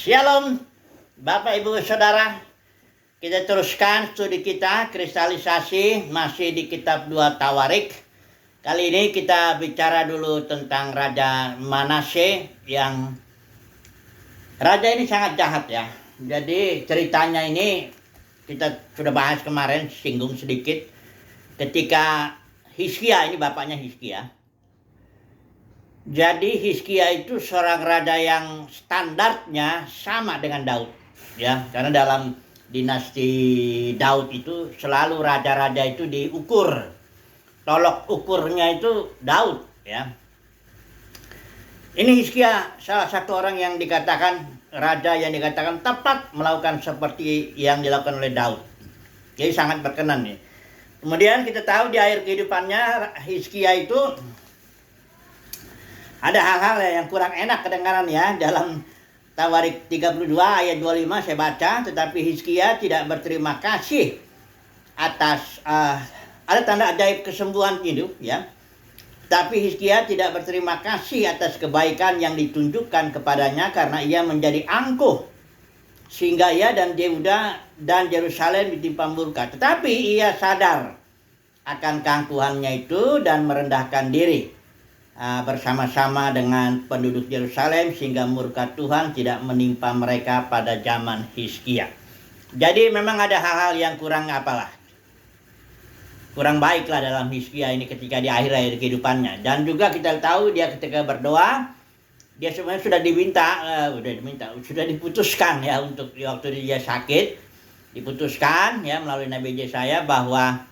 Shalom Bapak Ibu Saudara. Kita teruskan studi kita kristalisasi masih di kitab 2 Tawarik. Kali ini kita bicara dulu tentang Raja Manasye yang raja ini sangat jahat ya. Jadi ceritanya ini kita sudah bahas kemarin, singgung sedikit. Ketika Hizkia, ini bapaknya Hizkia. Jadi Hizkia itu seorang raja yang standarnya sama dengan Daud, ya, karena dalam dinasti Daud itu selalu raja-raja itu diukur, tolok ukurnya itu Daud, ya. Ini Hizkia salah satu orang yang dikatakan raja yang dikatakan tepat melakukan seperti yang dilakukan oleh Daud, jadi sangat berkenan nih. Kemudian kita tahu di akhir kehidupannya Hizkia itu ada hal-hal yang kurang enak kedengaran ya. Dalam Tawarik 32 ayat 25 saya baca, tetapi Hizkia tidak berterima kasih atas ada tanda ajaib kesembuhan itu ya. Tapi Hizkia tidak berterima kasih atas kebaikan yang ditunjukkan kepadanya karena ia menjadi angkuh sehingga ia dan Yehuda dan Yerusalem ditimpa murka. Tetapi ia sadar akan keangkuhannya itu dan merendahkan diri bersama-sama dengan penduduk Yerusalem sehingga murka Tuhan tidak menimpa mereka pada zaman Hizkia. Jadi memang ada hal-hal yang kurang baiklah dalam Hizkia ini ketika di akhir-akhir kehidupannya. Dan juga kita tahu dia ketika berdoa, dia sebenarnya sudah diputuskan ya, untuk waktu dia sakit, diputuskan ya melalui Nabi Yesaya bahwa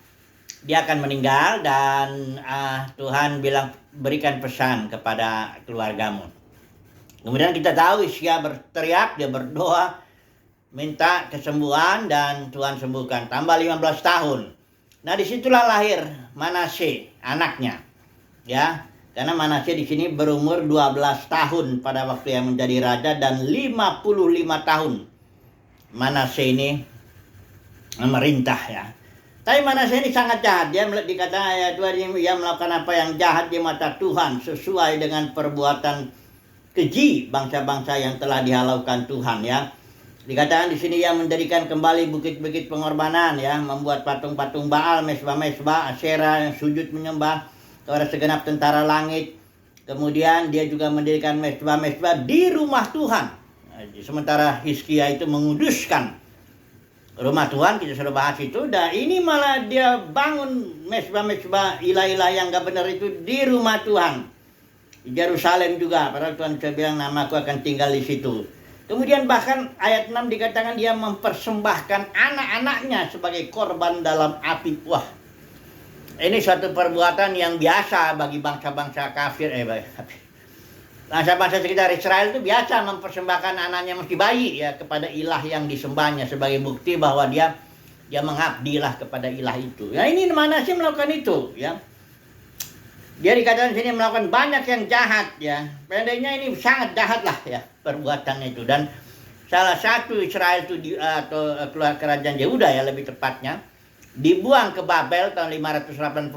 dia akan meninggal dan Tuhan bilang berikan pesan kepada keluargamu. Kemudian kita tahu Hizkia berteriak, dia berdoa minta kesembuhan dan Tuhan sembuhkan. Tambah 15 tahun. Nah disitulah lahir Manasye anaknya, ya. Karena Manasye di sini berumur 12 tahun pada waktu yang menjadi raja dan 55 tahun Manasye ini memerintah ya. Tapi Manasye ini sangat jahat. Dia dikatakan ayat 2, dia melakukan apa yang jahat di mata Tuhan sesuai dengan perbuatan keji bangsa-bangsa yang telah dihalaukan Tuhan ya. Dikatakan di sini ia mendirikan kembali bukit-bukit pengorbanan ya, membuat patung-patung Baal, mesbah-mesbah, Asyera yang sujud menyembah kepada segenap tentara langit. Kemudian dia juga mendirikan mesbah-mesbah di rumah Tuhan. Sementara Hizkia itu menguduskan rumah Tuhan, kita sudah bahas itu. Dan ini malah dia bangun mesbah-mesbah ilah-ilah yang gak benar itu di rumah Tuhan, di Yerusalem juga. Padahal Tuhan sudah bilang namaku akan tinggal di situ. Kemudian bahkan ayat 6 dikatakan dia mempersembahkan anak-anaknya sebagai korban dalam api. Wah, ini suatu perbuatan yang biasa bagi bangsa-bangsa kafir. Bangsa-bangsa sekitar Israel itu biasa mempersembahkan anaknya mesti bayi ya kepada ilah yang disembahnya sebagai bukti bahwa dia mengabdilah kepada ilah itu. Ya ini Manasye melakukan itu ya. Dia dikatakan sini melakukan banyak yang jahat ya. Pendeknya ini sangat jahat lah ya perbuatannya itu. Dan salah satu Israel itu atau keluar kerajaan Yehuda ya lebih tepatnya, dibuang ke Babel tahun 586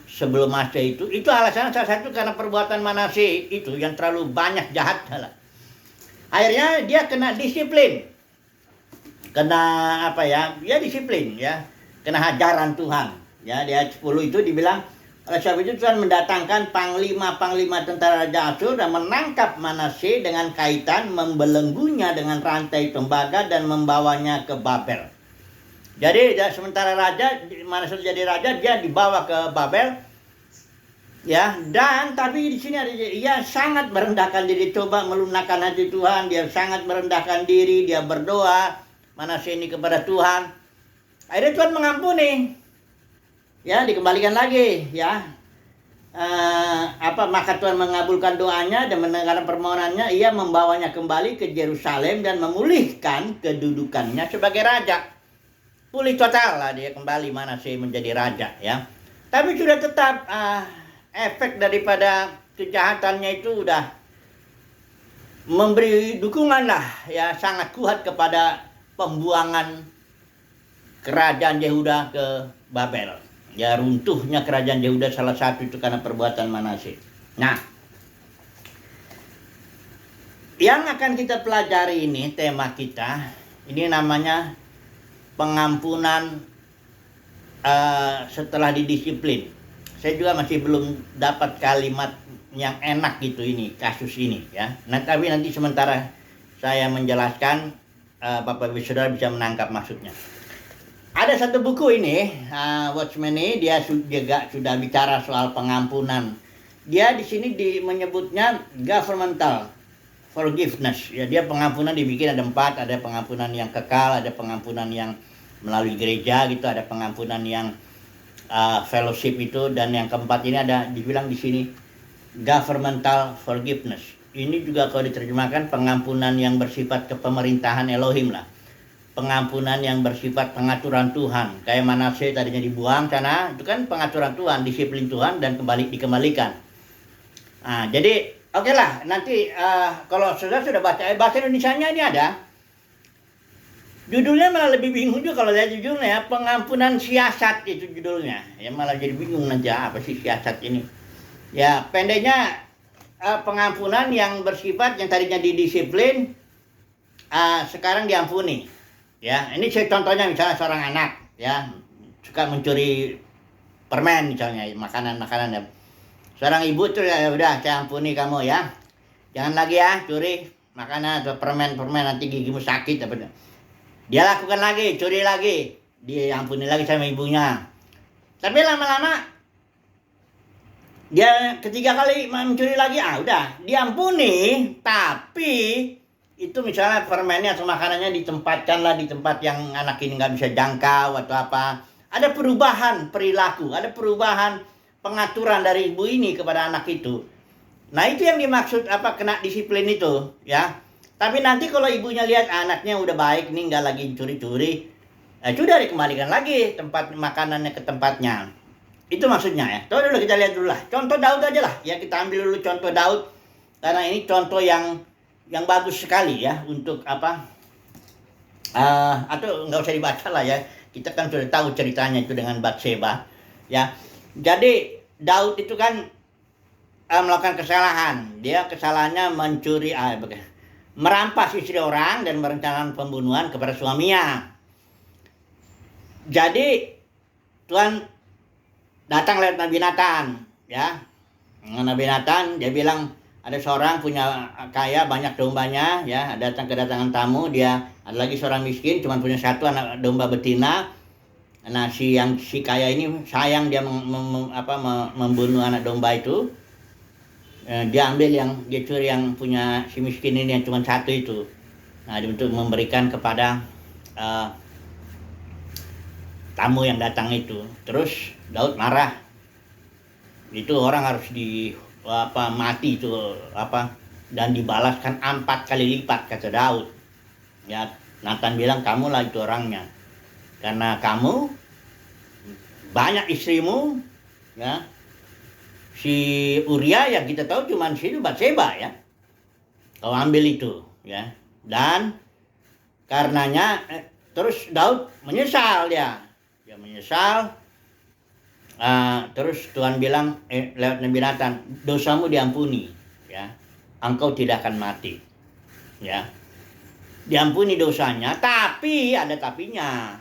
sebelum Masehi itu alasannya salah satu karena perbuatan Manasye itu yang terlalu banyak jahat. Akhirnya dia kena disiplin. Kena ya disiplin ya. Kena hajaran Tuhan. Ya, di ayat 10 itu dibilang oleh sebab itu Tuhan mendatangkan panglima-panglima tentara Raja Asyur dan menangkap Manasye dengan kaitan, membelenggunya dengan rantai tembaga dan membawanya ke Babel. Jadi sementara Manasye jadi raja, dia dibawa ke Babel ya. Dan tapi di sini ia sangat merendahkan diri, coba melunakkan hati Tuhan. Dia sangat merendahkan diri, dia berdoa Manasye ini kepada Tuhan. Akhirnya Tuhan mengampuni ya, dikembalikan lagi ya. Maka Tuhan mengabulkan doanya dan mendengarkan permohonannya. Ia membawanya kembali ke Yerusalem dan memulihkan kedudukannya sebagai raja. Pulih total lah dia kembali Manasye menjadi raja ya. Tapi sudah tetap efek daripada kejahatannya itu udah memberi dukungan lah ya sangat kuat kepada pembuangan kerajaan Yehuda ke Babel. Ya runtuhnya kerajaan Yehuda salah satu itu karena perbuatan Manasye. Nah, Yang akan kita pelajari ini, tema kita, ini namanya pengampunan setelah didisiplin. Saya juga masih belum dapat kalimat yang enak gitu ini, kasus ini ya. Nah, tapi nanti sementara saya menjelaskan, Bapak Ibu Saudara bisa menangkap maksudnya. Ada satu buku ini, Watchman ini, dia juga sudah bicara soal pengampunan. Dia di sini menyebutnya governmental forgiveness. Ya, dia pengampunan dibikin ada 4, ada pengampunan yang kekal, ada pengampunan yang melalui gereja gitu, ada pengampunan yang fellowship itu, dan yang keempat ini ada dibilang di sini governmental forgiveness. Ini juga kalau diterjemahkan pengampunan yang bersifat kepemerintahan Elohim lah. Pengampunan yang bersifat pengaturan Tuhan. Kayak Manasye tadinya dibuang sana, itu kan pengaturan Tuhan, disiplin Tuhan dan dikembalikan. Nah, jadi oke lah, nanti kalau saudara sudah baca bahasa Indonesianya ini ada. Judulnya malah lebih bingung juga kalau lihat judulnya ya, pengampunan siasat itu judulnya. Ya malah jadi bingung nanti apa sih siasat ini. Ya, pendeknya pengampunan yang bersifat yang tadinya didisiplin sekarang diampuni. Ya, ini contohnya misalnya seorang anak ya suka mencuri permen misalnya, makanan-makanan ya. Seorang ibu tuh ya udah saya ampuni kamu ya. Jangan lagi ya curi makanan atau permen nanti gigimu sakit apa. Dia lakukan lagi, curi lagi. Dia ampuni lagi sama ibunya. Tapi lama-lama dia ketiga kali mencuri lagi, udah diampuni, tapi itu misalnya permennya atau makanannya ditempatkan lah di tempat yang anak ini nggak bisa jangkau atau apa. Ada perubahan perilaku, ada perubahan pengaturan dari ibu ini kepada anak itu. Nah, itu yang dimaksud kena disiplin itu ya. Tapi nanti kalau ibunya lihat anaknya udah baik nih, nggak lagi curi-curi, sudah dikembalikan lagi tempat makanannya ke tempatnya. Itu maksudnya ya. Coba dulu kita lihat dulu lah. Contoh Daud aja lah. Ya kita ambil dulu contoh Daud. Karena ini contoh yang bagus sekali ya untuk atau nggak usah dibaca lah ya. Kita kan sudah tahu ceritanya itu dengan Batseba. Ya. Jadi Daud itu kan melakukan kesalahan. Dia kesalahannya mencuri, merampas istri orang dan merencanakan pembunuhan kepada suaminya. Jadi Tuhan datang lewat Nabi Nathan, ya. Nabi Nathan dia bilang ada seorang punya kaya banyak dombanya, ya. Kedatangan tamu, dia ada lagi seorang miskin cuma punya satu anak domba betina. Nah si kaya ini sayang dia membunuh anak domba itu. Dia ambil dia curi yang punya si miskin ini yang cuma satu itu. Nah untuk memberikan kepada tamu yang datang itu. Terus Daud marah. Itu orang harus mati itu dan dibalaskan 4 kali lipat kata Daud. Ya, Nathan bilang kamulah itu orangnya. Karena kamu banyak istrimu ya. Si Uria yang kita tahu cuma situ Batseba ya. Kau ambil itu ya. Dan karenanya terus Daud menyesal dia. Dia menyesal. Terus Tuhan bilang lewat Nabi Nathan, dosamu diampuni ya. Engkau tidak akan mati. Ya. Diampuni dosanya, tapi ada tapinya.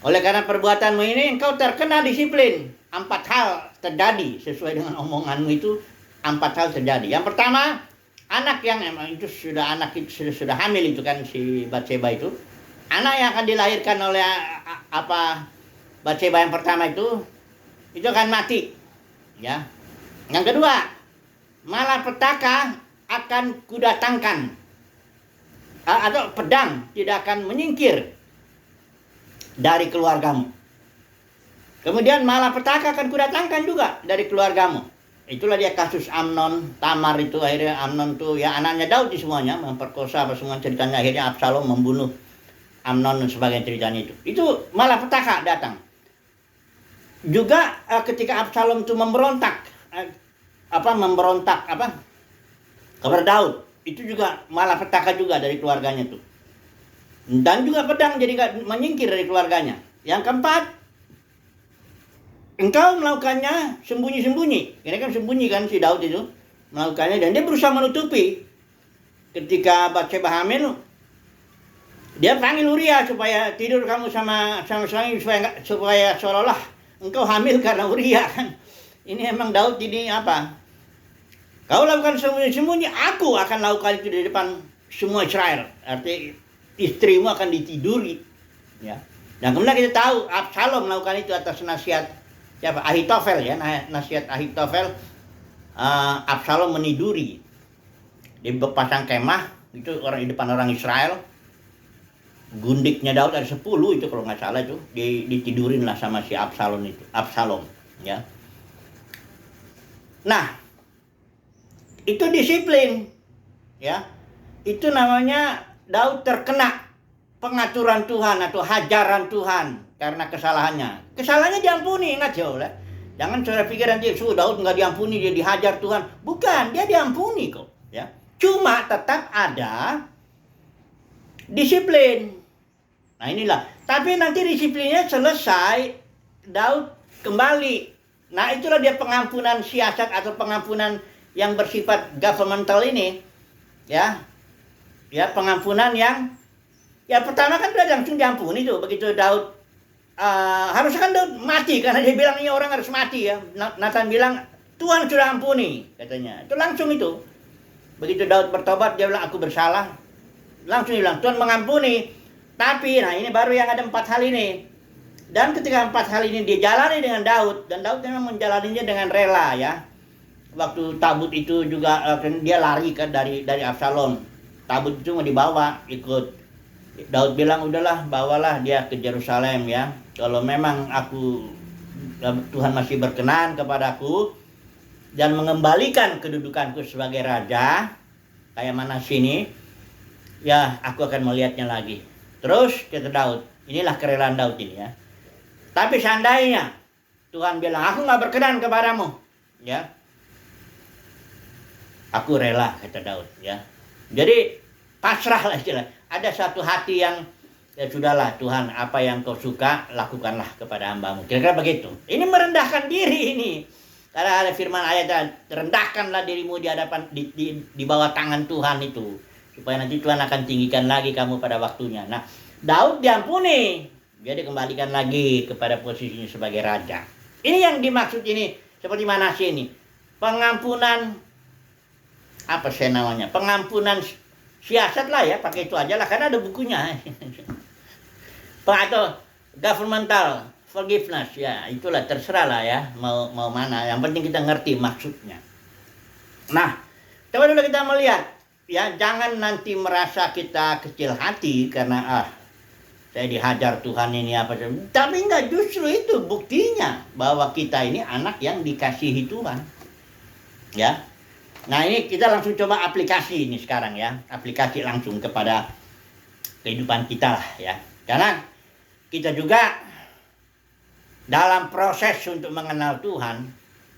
Oleh karena perbuatanmu ini engkau terkena disiplin. 4 hal terjadi sesuai dengan omonganmu itu. 4 hal terjadi. Yang pertama, anak yang emang itu sudah sudah hamil itu kan si Batseba itu. Anak yang akan dilahirkan oleh Batseba yang pertama itu akan mati. Ya. Yang kedua, malapetaka akan kudatangkan. Atau pedang tidak akan menyingkir dari keluargamu. Kemudian malapetaka akan kudatangkan juga dari keluargamu. Itulah dia kasus Amnon, Tamar itu akhirnya Amnon tuh ya anaknya Daud di semuanya memperkosa semua ceritanya, akhirnya Absalom membunuh Amnon dan sebagainya ceritanya itu. Itu malapetaka datang. Juga ketika Absalom itu memberontak kepada Daud, itu juga malapetaka juga dari keluarganya tuh. Dan juga pedang jadi gak menyingkir dari keluarganya. Yang keempat, engkau melakukannya sembunyi-sembunyi. Karena kan sembunyi kan si Daud itu melakukannya dan dia berusaha menutupi. ketika Batseba hamil, dia panggil Uria supaya tidur kamu sama suami supaya seolah-olah engkau hamil karena Uria kan. Ini emang Daud ini apa? Kau lakukan sembunyi-sembunyi, aku akan lakukan itu di depan semua Israel. Artinya istrimu akan ditiduri. Ya. Dan kemudian kita tahu Absalom melakukan itu atas nasihat siapa? Ahitofel ya, nasihat Ahitofel. Absalom meniduri di pasang kemah itu orang di depan orang Israel. Gundiknya Daud ada 10 itu kalau nggak salah itu ditidurin lah sama si Absalom ya. Nah, itu disiplin ya. Itu namanya Daud terkena pengaturan Tuhan atau hajaran Tuhan karena kesalahannya. Kesalahannya diampuni, ingat ya. Jangan saudara pikir nanti Daud nggak diampuni, dia dihajar Tuhan. Bukan, dia diampuni kok ya. Cuma tetap ada disiplin. Nah inilah. Tapi nanti disiplinnya selesai, Daud kembali. Nah itulah dia pengampunan siasat atau pengampunan yang bersifat governmental ini. Ya, pengampunan yang ya pertama kan udah langsung diampuni tuh. Begitu Daud harusnya kan Daud mati karena dia bilang ini orang harus mati ya. Nathan bilang Tuhan sudah ampuni katanya. Itu langsung itu. Begitu Daud bertobat dia bilang aku bersalah. Langsung dia bilang Tuhan mengampuni. Tapi nah ini baru yang ada 4 hal ini. Dan ketika 4 hal ini dijalani dengan Daud, dan Daud memang menjalaninya dengan rela ya. Waktu tabut itu juga dia lari kan dari Absalom. Tabut itu mau dibawa ikut. Daud bilang udahlah bawalah dia ke Yerusalem ya. Kalau memang Tuhan masih berkenan kepadaku dan mengembalikan kedudukanku sebagai raja kayak mana sini, ya aku akan melihatnya lagi. Terus kata Daud, inilah kerelaan Daud ini ya. Tapi seandainya Tuhan bilang aku nggak berkenan kepadamu, ya, aku rela kata Daud, ya. Jadi pasrah lah istilah. Ada satu hati yang ya sudahlah Tuhan, apa yang kau suka lakukanlah kepada hambamu. Kira-kira begitu. Ini merendahkan diri ini. Karena ada firman ayat, rendahkanlah dirimu di hadapan di bawah tangan Tuhan itu, supaya nanti Tuhan akan tinggikan lagi kamu pada waktunya. Nah, Daud diampuni. Dia dikembalikan lagi kepada posisinya sebagai raja. Ini yang dimaksud ini, seperti Manasye ini. Pengampunan, apa sih namanya? Pengampunan siasat lah ya, pakai itu aja lah, karena ada bukunya. Atau governmental forgiveness, ya itulah terserah lah ya, mau mana. Yang penting kita ngerti maksudnya. Nah, coba dulu kita melihat, ya jangan nanti merasa kita kecil hati karena saya dihajar Tuhan ini apa saja. Tapi enggak, justru itu buktinya bahwa kita ini anak yang dikasihi Tuhan. Ya. Nah, ini kita langsung coba aplikasi ini sekarang ya. Aplikasi langsung kepada kehidupan kita lah ya. Karena kita juga dalam proses untuk mengenal Tuhan,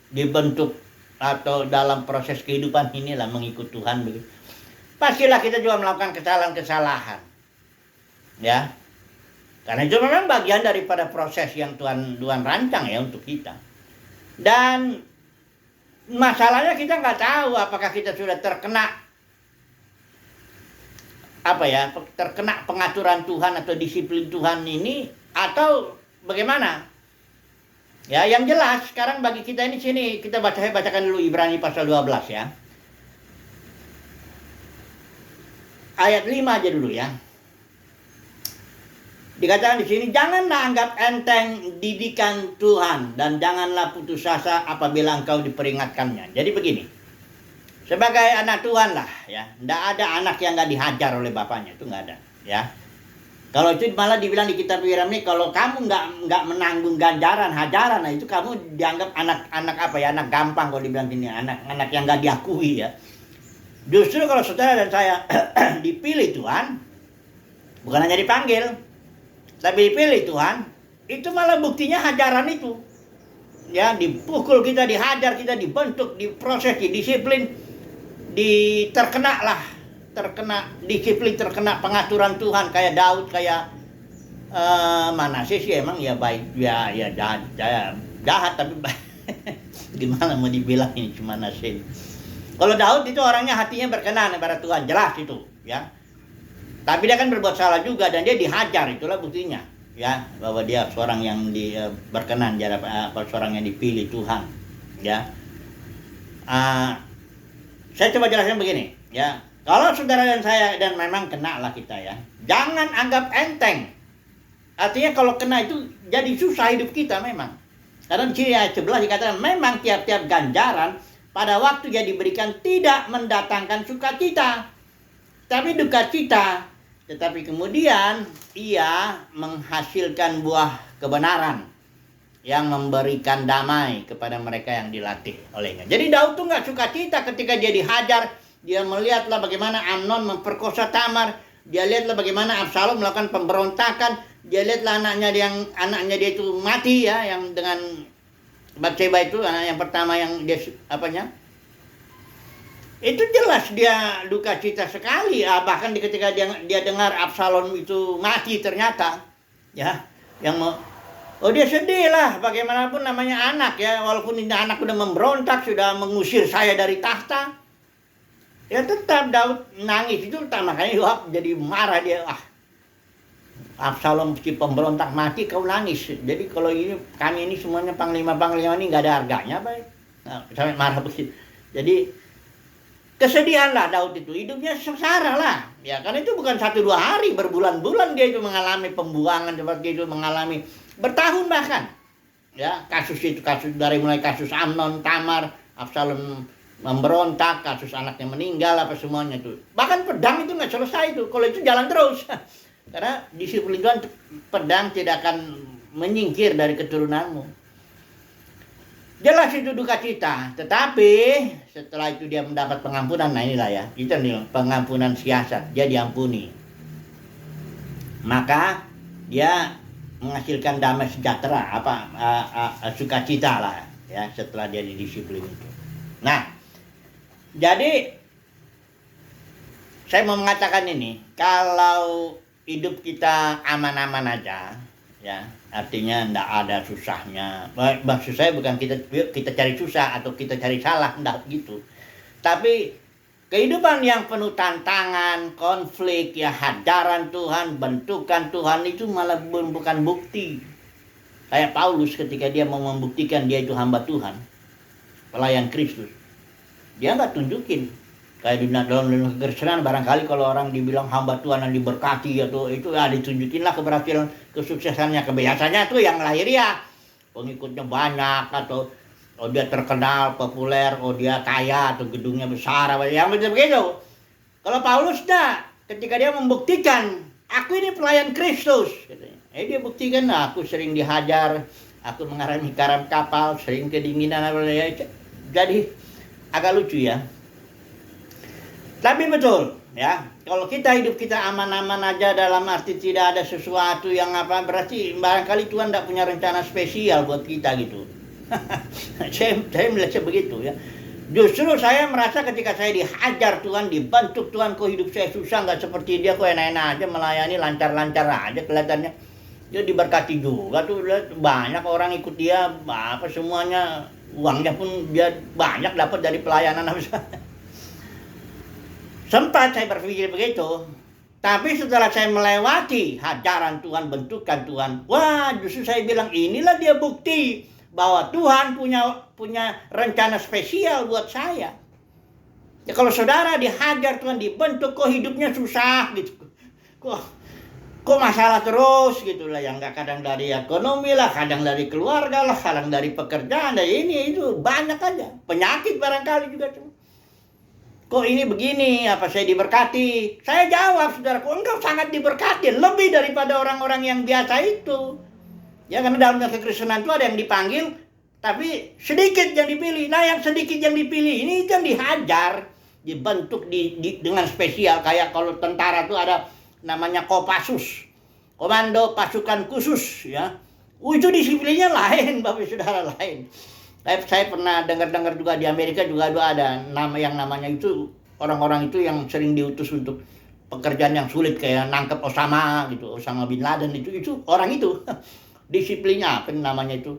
dibentuk atau dalam proses kehidupan inilah mengikut Tuhan begitu. Pastilah kita juga melakukan kesalahan-kesalahan. Ya. Karena itu memang bagian daripada proses yang Tuhan rancang ya untuk kita. Dan masalahnya kita nggak tahu apakah kita sudah terkena terkena pengaturan Tuhan atau disiplin Tuhan ini atau bagaimana. Ya, yang jelas sekarang bagi kita ini sini kita bacakan dulu Ibrani pasal 12 ya. Ayat 5 aja dulu ya. Dikatakan di sini, janganlah anggap enteng didikan Tuhan dan janganlah putus asa apabila engkau diperingatkannya. Jadi begini, sebagai anak Tuhan lah ya, tidak ada anak yang nggak dihajar oleh bapaknya, itu nggak ada ya. Kalau itu malah dibilang di kitab Ibrani, kalau kamu nggak menanggung ganjaran hajaran, nah itu kamu dianggap anak gampang kalau dibilang gini, anak yang nggak diakui ya. Justru kalau saudara dan saya dipilih Tuhan, bukan hanya dipanggil, tapi dipilih Tuhan, itu malah buktinya hajaran itu. Ya, dipukul kita, dihajar kita, dibentuk, diproses, didisiplin, terkena disiplin, terkena pengaturan Tuhan kayak Daud, kayak Manasye sih emang ya baik, ya jahat tapi gimana mau dibilang ini cuma Manasye. Kalau Daud itu orangnya hatinya berkenan kepada Tuhan, jelas itu, ya. Tapi dia kan berbuat salah juga dan dia dihajar, itulah buktinya, ya, bahwa dia seorang yang berkenan, dia seorang yang dipilih Tuhan, ya. Saya coba jelaskan begini, ya. Kalau saudara dan saya, dan memang kena lah kita, ya, jangan anggap enteng. Artinya kalau kena itu jadi susah hidup kita memang. Karena di sini ayat 11 dikatakan memang tiap-tiap ganjaran pada waktu dia diberikan tidak mendatangkan sukacita, tapi duka cita. Tetapi kemudian ia menghasilkan buah kebenaran yang memberikan damai kepada mereka yang dilatih olehnya. Jadi Daud tuh nggak sukacita ketika dia dihajar. Dia melihatlah bagaimana Amnon memperkosa Tamar. Dia lihatlah bagaimana Absalom melakukan pemberontakan. Dia lihatlah anaknya dia itu mati, ya, yang dengan Batseba itu anak yang pertama yang dia itu jelas dia duka cita sekali, bahkan ketika dia dengar Absalom itu mati ternyata, ya, dia sedih lah, bagaimanapun namanya anak, ya, walaupun ini anak sudah memberontak, sudah mengusir saya dari tahta, ya tetap Daud nangis itu, makanya Yoab jadi marah dia, Absalom si pemberontak mati kau nangis. Jadi kalau kami ini semuanya panglima-panglima ini nggak ada harganya, baik. Sampai marah begitu. Jadi kesedihan lah Daud itu, hidupnya sengsara lah, ya, karena itu bukan 1-2 hari, berbulan-bulan dia itu mengalami pembuangan seperti itu, mengalami bertahun bahkan, ya, kasus dari mulai kasus Amnon, Tamar, Absalom memberontak, kasus anaknya meninggal, apa semuanya itu, bahkan pedang itu nggak selesai itu, kalau itu jalan terus, karena disiplin Tuhan, pedang tidak akan menyingkir dari keturunanmu. Jelas itu duka cita, tetapi setelah itu dia mendapat pengampunan. Nah inilah, ya, itu nih pengampunan siasat, dia diampuni, maka dia menghasilkan damai sejahtera, sukacita lah, ya, setelah dia didisiplin itu. Nah, jadi saya mau mengatakan ini, kalau hidup kita aman-aman aja, ya, artinya tidak ada susahnya. Maksud saya bukan kita cari susah atau kita cari salah, tidak gitu. Tapi kehidupan yang penuh tantangan, konflik, ya, hajaran Tuhan, bentukan Tuhan itu malah bukan bukti. Kayak Paulus ketika dia mau membuktikan dia itu hamba Tuhan, pelayan Kristus, dia nggak tunjukin. Kayak dalam kekristenan barangkali kalau orang dibilang hamba Tuhan yang diberkati atau itu, ya, ditunjukinlah keberhasilan, kesuksesannya, kebiasaannya itu yang lahiriah, pengikutnya banyak, atau dia terkenal, populer, dia kaya atau gedungnya besar, yang begitu. Kalau Paulus ketika dia membuktikan aku ini pelayan Kristus, dia buktikan, aku sering dihajar, aku mengalami karam kapal, sering kedinginan, jadi agak lucu, ya. Tapi betul, ya, kalau kita hidup kita aman-aman aja, dalam arti tidak ada sesuatu yang berarti barangkali Tuhan tidak punya rencana spesial buat kita gitu. saya melihatnya begitu, ya. Justru saya merasa ketika saya dihajar Tuhan, dibentuk Tuhan, kok hidup saya susah, nggak seperti dia, kok enak-enak aja melayani, lancar-lancar aja kelihatannya. Dia diberkati juga tuh, banyak orang ikut dia, semuanya, uangnya pun dia banyak dapat dari pelayanan. Sempat saya berpikir begitu, tapi setelah saya melewati hajaran Tuhan, bentukan Tuhan, justru saya bilang inilah dia bukti bahwa Tuhan punya rencana spesial buat saya. Ya, kalau saudara dihajar Tuhan, dibentuk, kok hidupnya susah gitu, kok masalah terus gitulah, yang nggak, kadang dari ekonomi lah, kadang dari keluarga lah, kadang dari pekerjaan, dari ini itu banyak aja, penyakit barangkali juga tuh. Kok ini begini, apa saya diberkati? Saya jawab, saudaraku, engkau sangat diberkati, lebih daripada orang-orang yang biasa itu. Ya, karena dalam kekristenan itu ada yang dipanggil, tapi sedikit yang dipilih. Nah, yang sedikit yang dipilih ini yang dihajar, dibentuk dengan spesial. Kayak kalau tentara itu ada namanya Kopassus, Komando Pasukan Khusus, ya. Itu disiplinnya lain, Bapak Saudara, lain. Saya pernah dengar juga di Amerika juga ada nama yang namanya itu, orang-orang itu yang sering diutus untuk pekerjaan yang sulit kayak nangkep Osama gitu, Osama bin Laden itu orang itu. Disiplinnya apa namanya itu?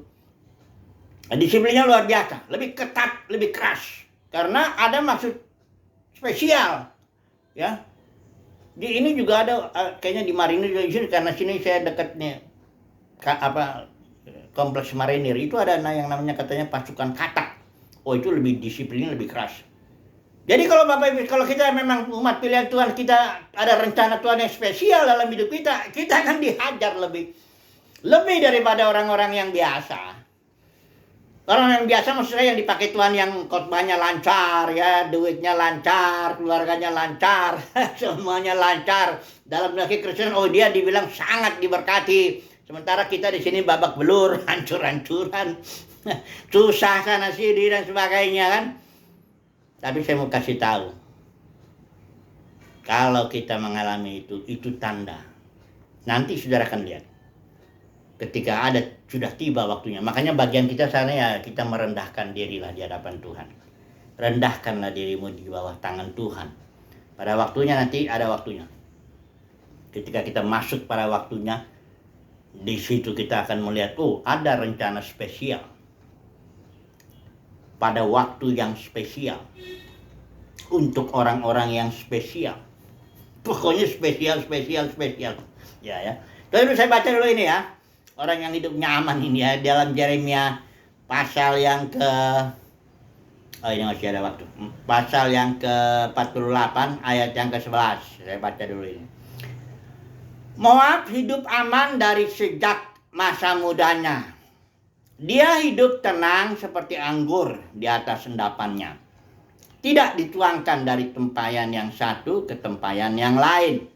Disiplinnya luar biasa, lebih ketat, lebih keras. Karena ada maksud spesial, ya. Di ini juga ada kayaknya di Marinir di sini, karena sini saya dekat nih kompleks Marinir itu ada yang namanya katanya pasukan katak. Oh, itu lebih disiplin, lebih keras. Jadi kalau Bapak Ibu, kalau kita memang umat pilihan Tuhan, kita ada rencana Tuhan yang spesial dalam hidup kita, kita akan dihajar lebih daripada orang-orang yang biasa. Orang yang biasa maksudnya yang dipakai Tuhan yang khotbahnya lancar, ya, duitnya lancar, keluarganya lancar, semuanya lancar. Dalam lagi Kristen, oh dia dibilang sangat diberkati. Sementara kita di sini babak belur, hancur-hancuran, susah sana sini dan sebagainya kan. Tapi saya mau kasih tahu, kalau kita mengalami itu tanda. Nanti saudara akan lihat. Ketika sudah tiba waktunya. Makanya bagian kita sana ya, kita merendahkan dirilah di hadapan Tuhan. Rendahkanlah dirimu di bawah tangan Tuhan. Pada waktunya nanti ada waktunya. Ketika kita masuk pada waktunya, di situ kita akan melihat, oh ada rencana spesial. Pada waktu yang spesial. Untuk orang-orang yang spesial. Pokoknya spesial. Ya. Lalu saya baca dulu ini ya. Orang yang hidup nyaman ini ya, dalam Yeremia pasal yang ini masih ada waktu. Pasal yang ke-48 ayat yang ke-11. Saya baca dulu ini. Moab hidup aman dari sejak masa mudanya. Dia hidup tenang seperti anggur di atas endapannya. Tidak dituangkan dari tempayan yang satu ke tempayan yang lain.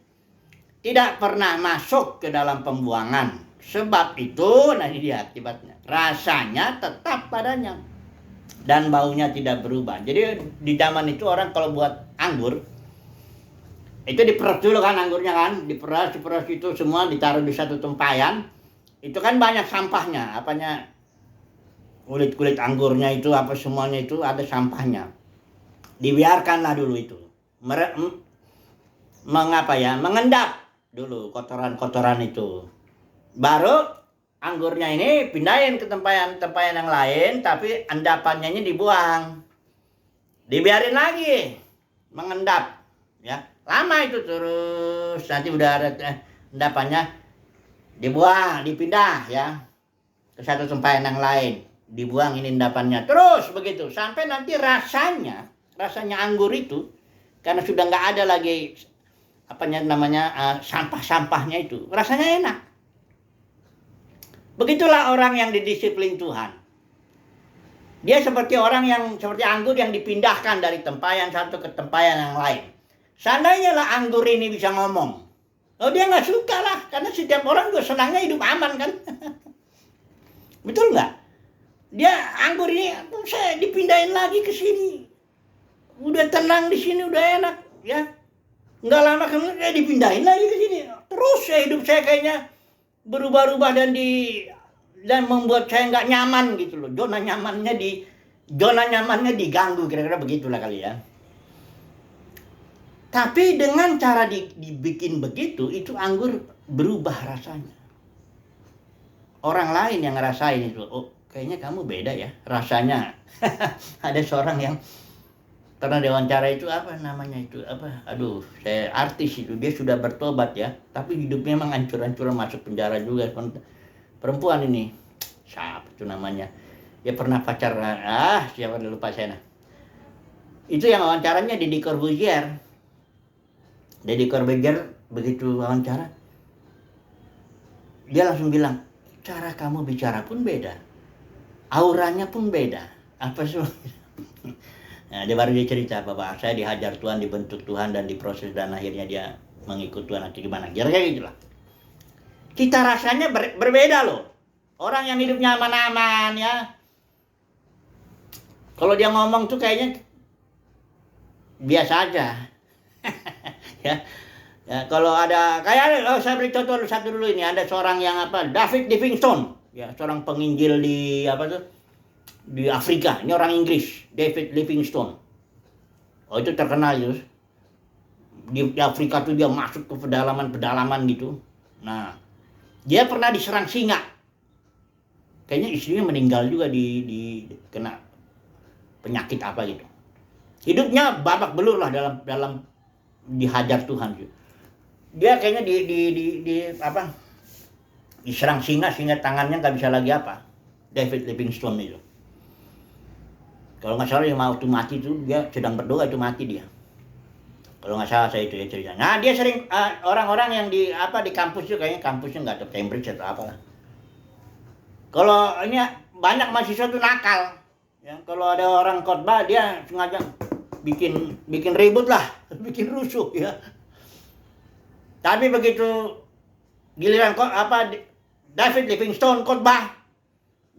Tidak pernah masuk ke dalam pembuangan. Sebab itu, nah ini dia akibatnya. Rasanya tetap padanya. Dan baunya tidak berubah. Jadi di zaman itu orang kalau buat anggur, itu diperas dulu kan anggurnya kan. Diperas itu semua ditaruh di satu tempayan. Itu kan banyak sampahnya. Apanya, kulit-kulit anggurnya itu apa semuanya itu ada sampahnya. Dibiarkanlah dulu itu. Mengendap dulu kotoran-kotoran itu. Baru anggurnya ini pindahin ke tempayan yang lain, tapi endapannya ini dibuang. Dibiarin lagi mengendap, ya. Lama itu terus, nanti udah ada endapannya dibuang, dipindah ya ke satu tempayan yang lain. Dibuang ini endapannya. Terus begitu sampai nanti rasanya anggur itu karena sudah nggak ada lagi sampah-sampahnya itu, rasanya enak. Begitulah orang yang didisiplin Tuhan. Dia seperti anggur yang dipindahkan dari tempayan satu ke tempayan yang lain. Seandainya lah anggur ini bisa ngomong. Oh dia nggak suka lah, karena setiap orang juga senangnya hidup aman kan. Betul nggak? Dia anggur ini saya dipindahin lagi ke sini. Udah tenang di sini, udah enak ya. Nggak lama kemudian dipindahin lagi ke sini. Terus hidup saya kayaknya berubah-ubah dan membuat saya nggak nyaman gitu loh. Zona nyamannya diganggu, kira-kira begitulah kali ya. Tapi dengan cara dibikin begitu, itu anggur berubah rasanya. Orang lain yang ngerasain itu, oh kayaknya kamu beda ya rasanya. Ada seorang yang pernah diwawancara itu saya artis itu, dia sudah bertobat ya, tapi hidupnya memang hancur-hancuran, masuk penjara juga. Perempuan ini, siapa itu namanya, dia pernah pacar, siapa lupa saya. Itu yang wawancaranya Deddy Corbuzier begitu wawancara, dia langsung bilang, cara kamu bicara pun beda, auranya pun beda, apa sih? Nah, dia cerita bahwa saya dihajar Tuhan, dibentuk Tuhan dan diproses, dan akhirnya dia mengikut Tuhan atau gimana. Kira-kira gitulah. Kita rasanya berbeda loh. Orang yang hidupnya aman-aman ya. Kalau dia ngomong tuh kayaknya biasa aja. Ya. Kalau ada saya beri contoh satu dulu ini, ada seorang yang David Livingstone, ya, seorang penginjil di Afrika. Ini orang Inggris, David Livingstone. Oh itu terkenal itu. Di Afrika tuh dia masuk ke pedalaman gitu. Nah, dia pernah diserang singa. Kayaknya istrinya meninggal juga di kena penyakit apa gitu. Hidupnya babak belur lah dalam dihajar Tuhan. Dia kayaknya apa? Diserang singa sehingga tangannya nggak bisa lagi apa. David Livingstone itu. Kalau nggak salah dia mau tuh mati itu, dia sedang berdoa itu mati dia. Kalau nggak salah saya itu ya ceritanya. Nah dia sering orang-orang yang di kampus itu, kayaknya kampusnya nggak tahu Cambridge atau apalah. Kalau ini banyak mahasiswa tuh nakal. Ya, kalau ada orang khotbah dia sengaja bikin ribut lah, bikin rusuh ya. Tapi begitu giliran David Livingstone khotbah,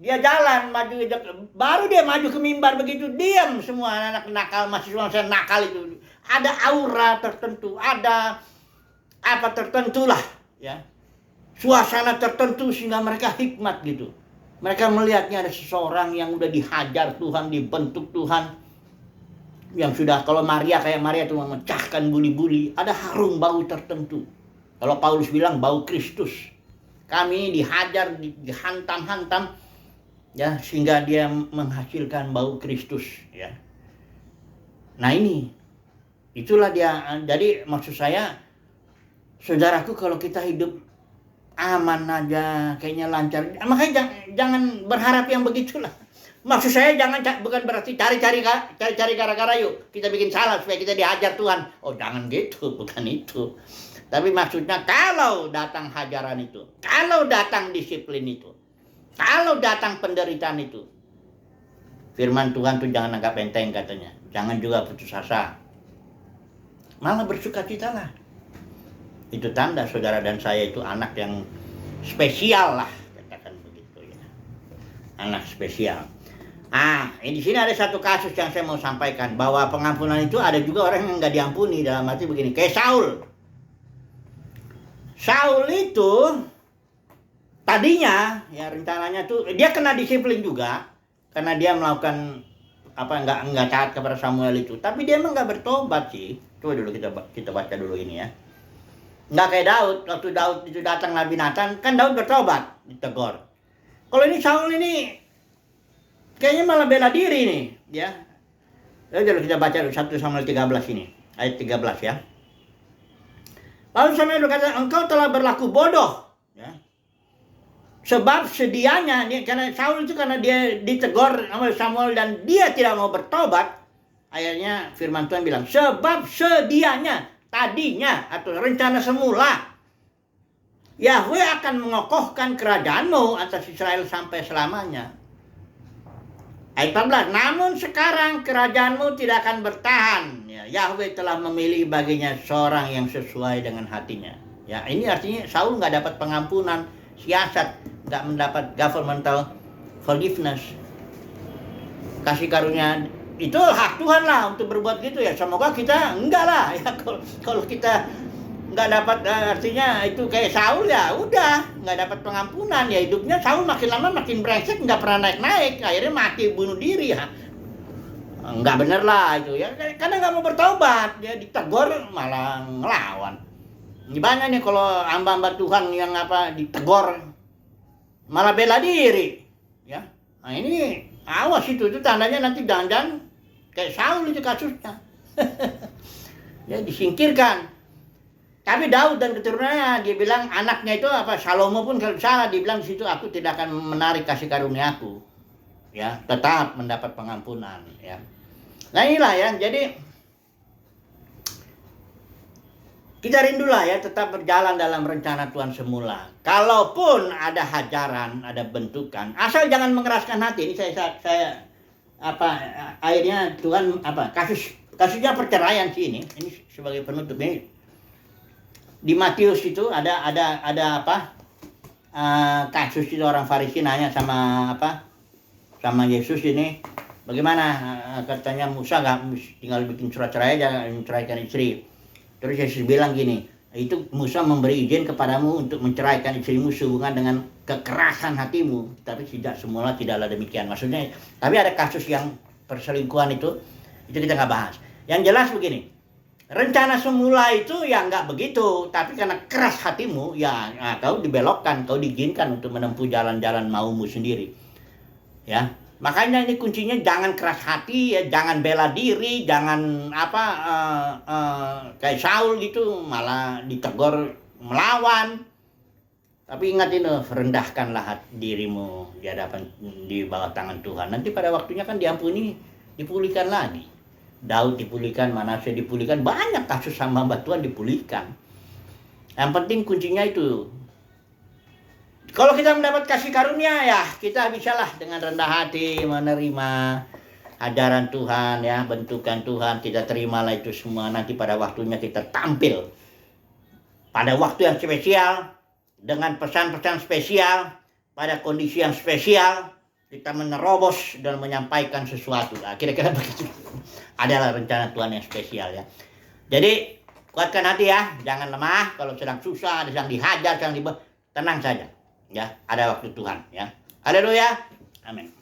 dia jalan maju, baru dia maju ke mimbar begitu diam semua anak nakal, mahasiswa nakal itu. Ada aura tertentu, ada apa tertentu lah ya. Suasana tertentu sehingga mereka hikmat gitu. Mereka melihatnya ada seseorang yang udah dihajar Tuhan, dibentuk Tuhan. Yang sudah, kalau kayak Maria itu memecahkan buli-buli, ada harum bau tertentu. Kalau Paulus bilang bau Kristus. Kami dihajar, dihantam-hantam ya, sehingga dia menghasilkan bau Kristus ya. Nah itulah dia. Jadi maksud saya, saudaraku, kalau kita hidup aman aja, kayaknya lancar, makanya jangan berharap yang begitulah. Maksud saya bukan berarti cari-cari gara-gara yuk kita bikin salah supaya kita dihajar Tuhan. Oh jangan gitu, bukan itu. Tapi maksudnya kalau datang hajaran itu, kalau datang disiplin itu, kalau datang penderitaan itu, firman Tuhan tuh jangan anggap enteng katanya. Jangan juga putus asa. Malah bersukacitalah. Itu tanda saudara dan saya itu anak yang spesial lah, katakan begitu ya. Anak spesial. Di sini ada satu kasus yang saya mau sampaikan, bahwa pengampunan itu ada juga orang yang nggak diampuni, dalam arti begini, kayak Saul. Saul itu tadinya ya rencananya tuh dia kena disiplin juga karena dia melakukan nggak taat kepada Samuel itu, tapi dia emang nggak bertobat sih. Coba dulu kita baca dulu ini ya. Nggak kayak Daud, waktu Daud itu datang Nabi Nathan, kan Daud bertobat, ditegur. Kalau ini Saul ini kayaknya malah bela diri nih ya. Lalu kita baca 1 Samuel 13 ini, ayat 13 ya. Lalu Samuel berkata, engkau telah berlaku bodoh ya. Sebab sedianya, karena Saul itu karena dia ditegur sama Samuel dan dia tidak mau bertobat, akhirnya firman Tuhan bilang, sebab sedianya, tadinya atau rencana semula, Yahweh akan mengokohkan kerajaanmu atas Israel sampai selamanya. Ayat 14, namun sekarang kerajaanmu tidak akan bertahan. Ya, Yahweh telah memilih baginya seorang yang sesuai dengan hatinya. Ya, ini artinya Saul nggak dapat pengampunan, siasat, nggak mendapat governmental forgiveness. Kasih karunia itu hak Tuhan lah untuk berbuat gitu ya. Semoga kita enggak lah ya. Kalau kita nggak dapat, artinya itu kayak Saul ya udah nggak dapat pengampunan ya, hidupnya Saul makin lama makin brengsek, nggak pernah naik, akhirnya mati bunuh diri ya. Nggak bener lah itu ya, karena nggak mau bertobat ya, ditegur malah ngelawan. Ini banyak nih kalau hamba-hamba Tuhan yang ditegur malah bela diri ya. Nah ini awas, itu tandanya nanti jangan-jangan kayak Saul itu kasusnya. Ya disingkirkan. Tapi Daud dan keturunannya, dia bilang anaknya itu Salomo pun kalau salah, dibilang di situ, aku tidak akan menarik kasih karuniaku, ya, tetap mendapat pengampunan, ya. Nah inilah ya, jadi kita rindulah ya, tetap berjalan dalam rencana Tuhan semula. Kalaupun ada hajaran, ada bentukan, asal jangan mengeraskan hati. Ini saya akhirnya Tuhan kasusnya perceraian sih ini sebagai penutup ini. Di Matius itu ada kasus itu, orang Farisi nanya sama Yesus ini, bagaimana katanya Musa nggak tinggal bikin surat cerai aja, menceraikan istri. Terus Yesus bilang gini, itu Musa memberi izin kepadamu untuk menceraikan istrimu sehubungan dengan kekerasan hatimu, tapi semula tidaklah demikian. Maksudnya, tapi ada kasus yang perselingkuhan itu kita nggak bahas. Yang jelas begini, rencana semula itu ya nggak begitu, tapi karena keras hatimu, kau dibelokkan, kau diizinkan untuk menempuh jalan-jalan maumu sendiri. Ya, Makanya ini kuncinya jangan keras hati ya, jangan bela diri, jangan kayak Saul gitu malah ditegur melawan. Tapi ingat ini, rendahkanlah dirimu di hadapan, di bawah tangan Tuhan. Nanti pada waktunya kan diampuni, dipulihkan lagi. Daud dipulihkan, Manasye dipulihkan, banyak kasus sama hamba Tuhan dipulihkan. Yang penting kuncinya itu. Kalau kita mendapat kasih karunia ya, kita bisalah dengan rendah hati menerima ajaran Tuhan ya, bentukan Tuhan, kita terimalah itu semua. Nanti pada waktunya kita tampil pada waktu yang spesial, dengan pesan-pesan spesial, pada kondisi yang spesial, kita menerobos dan menyampaikan sesuatu. Nah, kira-kira begitu adalah rencana Tuhan yang spesial ya. Jadi kuatkan hati ya, jangan lemah. Kalau sedang susah, sedang dihajar, tenang saja ya, ada waktu Tuhan ya. Haleluya, amin.